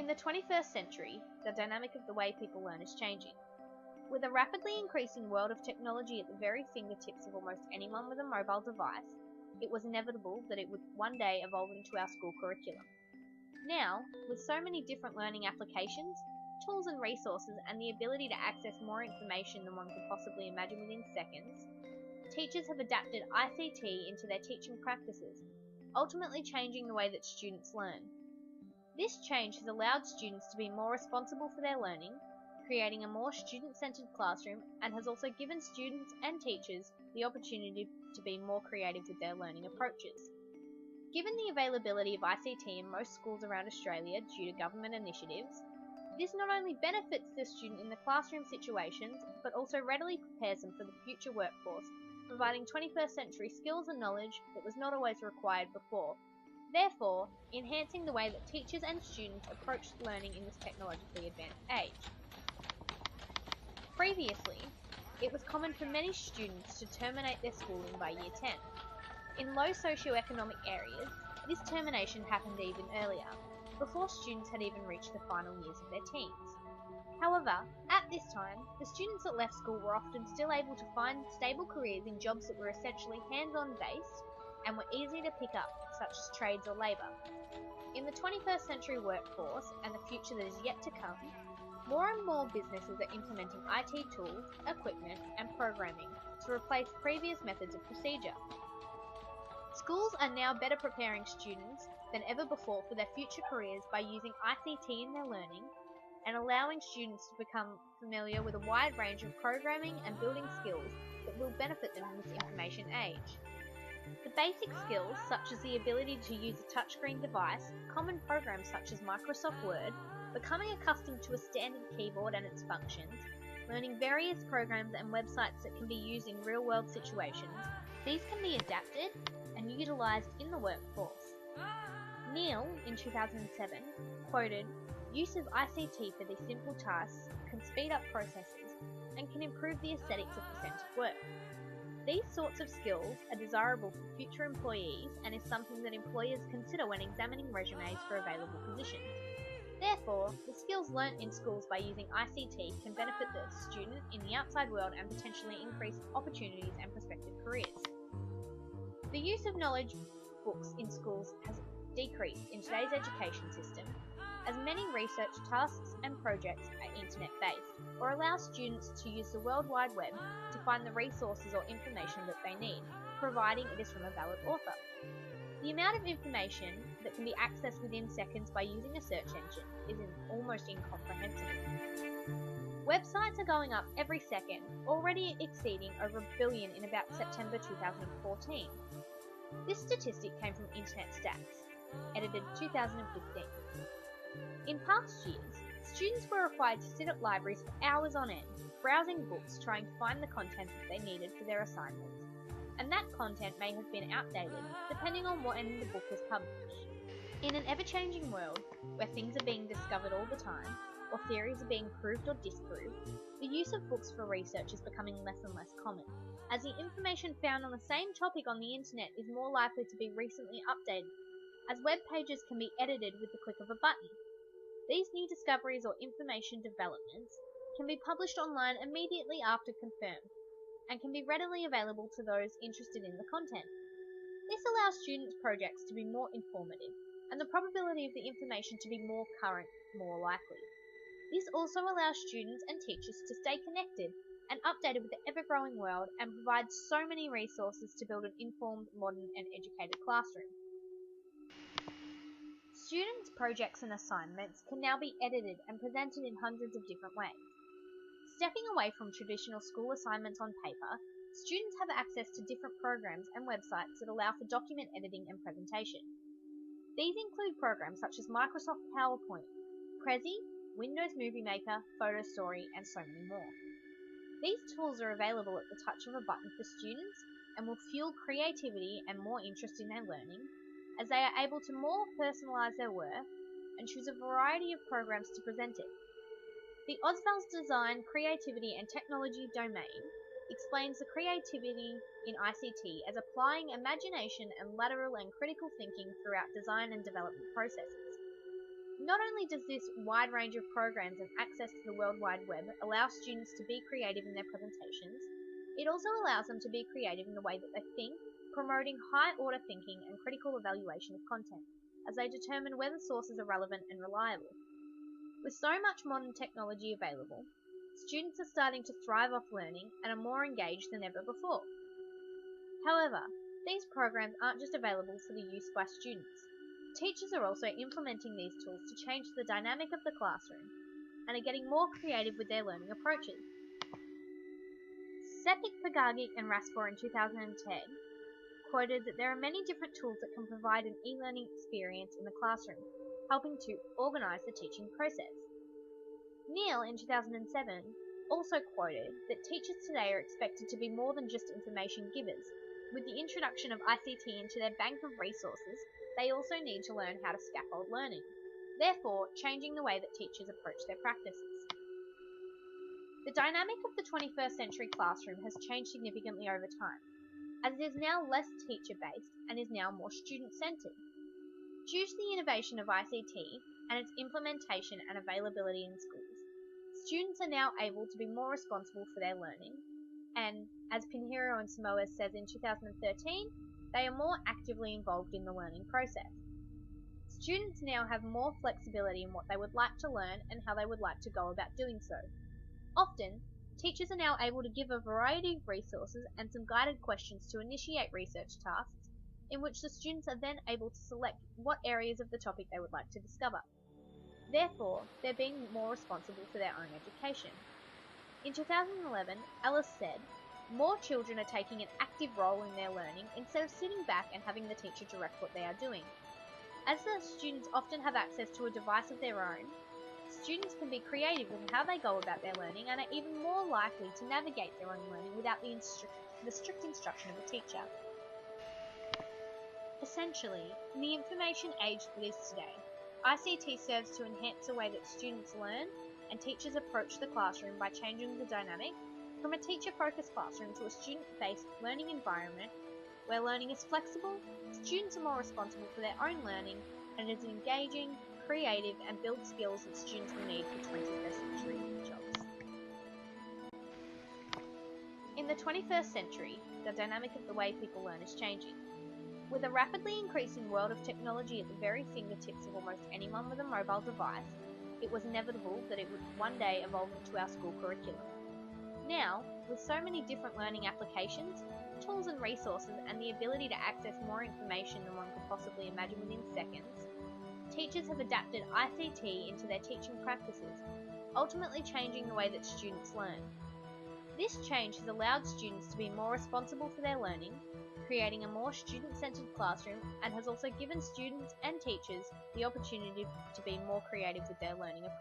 the 21st century, the dynamic of the way people learn is changing. With a rapidly increasing world of technology at the very fingertips of almost anyone with a mobile device, it was inevitable that it would one day evolve into our school curriculum. Now, with so many different learning applications, tools and resources, and the ability to access more information than one could possibly imagine within seconds, teachers have adapted ICT into their teaching practices, ultimately changing the way that students learn. This change has allowed students to be more responsible for their learning, creating a more student-centered classroom, and has also given students and teachers the opportunity to be more creative with their learning approaches. Given the availability of ICT in most schools around Australia due to government initiatives, this not only benefits the student in the classroom situations, but also readily prepares them for the future workforce, providing 21st century skills and knowledge that was not always required before, therefore enhancing the way that teachers and students approach learning in this technologically advanced age. Previously, it was common for many students to terminate their schooling by Year 10. In low socioeconomic areas, this termination happened even earlier, before students had even reached the final years of their teens. However, at this time, the students that left school were often still able to find stable careers in jobs that were essentially hands-on based and were easy to pick up, such as trades or labour. In the 21st century workforce and the future that is yet to come, more and more businesses are implementing IT tools, equipment, and programming to replace previous methods of procedure. Schools are now better preparing students than ever before for their future careers by using ICT in their learning and allowing students to become familiar with a wide range of programming and building skills that will benefit them in this information age. The basic skills, such as the ability to use a touchscreen device, common programs such as Microsoft Word, becoming accustomed to a standard keyboard and its functions, learning various programs and websites that can be used in real-world situations, these can be adapted and utilised in the workforce. Neil, in 2007, quoted, "Use of ICT for these simple tasks can speed up processes and can improve the aesthetics of presented work. These sorts of skills are desirable for future employees and is something that employers consider when examining resumes for available positions. Therefore, the skills learnt in schools by using ICT can benefit the student in the outside world and potentially increase opportunities and prospective careers." The use of knowledge books in schools has decreased in today's education system, as many research tasks and projects are internet-based, or allow students to use the World Wide Web to find the resources or information that they need, providing it is from a valid author. The amount of information that can be accessed within seconds by using a search engine is almost incomprehensible. Websites are going up every second, already exceeding over 1 billion in about September 2014. This statistic came from Internet Stats, edited 2015. In past years, students were required to sit at libraries for hours on end, browsing books trying to find the content that they needed for their assignments, and that content may have been outdated depending on when the book was published. In an ever-changing world, where things are being discovered all the time, or theories are being proved or disproved, the use of books for research is becoming less and less common, as the information found on the same topic on the internet is more likely to be recently updated, as web pages can be edited with the click of a button. These new discoveries or information developments can be published online immediately after confirmed, and can be readily available to those interested in the content. This allows students' projects to be more informative, and the probability of the information to be more current more likely. This also allows students and teachers to stay connected and updated with the ever-growing world and provides so many resources to build an informed, modern and educated classroom. Students' projects and assignments can now be edited and presented in hundreds of different ways. Stepping away from traditional school assignments on paper, students have access to different programs and websites that allow for document editing and presentation. These include programs such as Microsoft PowerPoint, Prezi, Windows Movie Maker, Photo Story, and so many more. These tools are available at the touch of a button for students and will fuel creativity and more interest in their learning, as they are able to more personalise their work and choose a variety of programs to present it. The Oswald's Design, Creativity and Technology domain explains the creativity in ICT as applying imagination and lateral and critical thinking throughout design and development processes. Not only does this wide range of programs and access to the World Wide Web allow students to be creative in their presentations, it also allows them to be creative in the way that they think, promoting high-order thinking and critical evaluation of content, as they determine whether sources are relevant and reliable. With so much modern technology available, students are starting to thrive off learning and are more engaged than ever before. However, these programs aren't just available for the use by students. Teachers are also implementing these tools to change the dynamic of the classroom and are getting more creative with their learning approaches. Sepik Pagagic and Raspor in 2010 quoted that there are many different tools that can provide an e-learning experience in the classroom, helping to organise the teaching process. Neil in 2007 also quoted that teachers today are expected to be more than just information givers. With the introduction of ICT into their bank of resources, they also need to learn how to scaffold learning, therefore changing the way that teachers approach their practices. The dynamic of the 21st century classroom has changed significantly over time, as it is now less teacher-based and is now more student-centered. Due to the innovation of ICT and its implementation and availability in schools, students are now able to be more responsible for their learning, and, as Pinheiro and Samoa says in 2013, they are more actively involved in the learning process. Students now have more flexibility in what they would like to learn and how they would like to go about doing so. Often, teachers are now able to give a variety of resources and some guided questions to initiate research tasks, in which the students are then able to select what areas of the topic they would like to discover. Therefore, they're being more responsible for their own education. In 2011, Ellis said, "More children are taking an active role in their learning instead of sitting back and having the teacher direct what they are doing. As the students often have access to a device of their own, students can be creative in how they go about their learning and are even more likely to navigate their own learning without the strict instruction of a teacher." Essentially, in the information age that is today, ICT serves to enhance the way that students learn and teachers approach the classroom by changing the dynamic from a teacher-focused classroom to a student-based learning environment where learning is flexible, students are more responsible for their own learning, and is engaging, creative, and builds skills that students will need for 21st century jobs. In the 21st century, the dynamic of the way people learn is changing. With a rapidly increasing world of technology at the very fingertips of almost anyone with a mobile device, it was inevitable that it would one day evolve into our school curriculum. Now, with so many different learning applications, tools and resources, and the ability to access more information than one could possibly imagine within seconds, teachers have adapted ICT into their teaching practices, ultimately changing the way that students learn. This change has allowed students to be more responsible for their learning, creating a more student-centered classroom, and has also given students and teachers the opportunity to be more creative with their learning approach.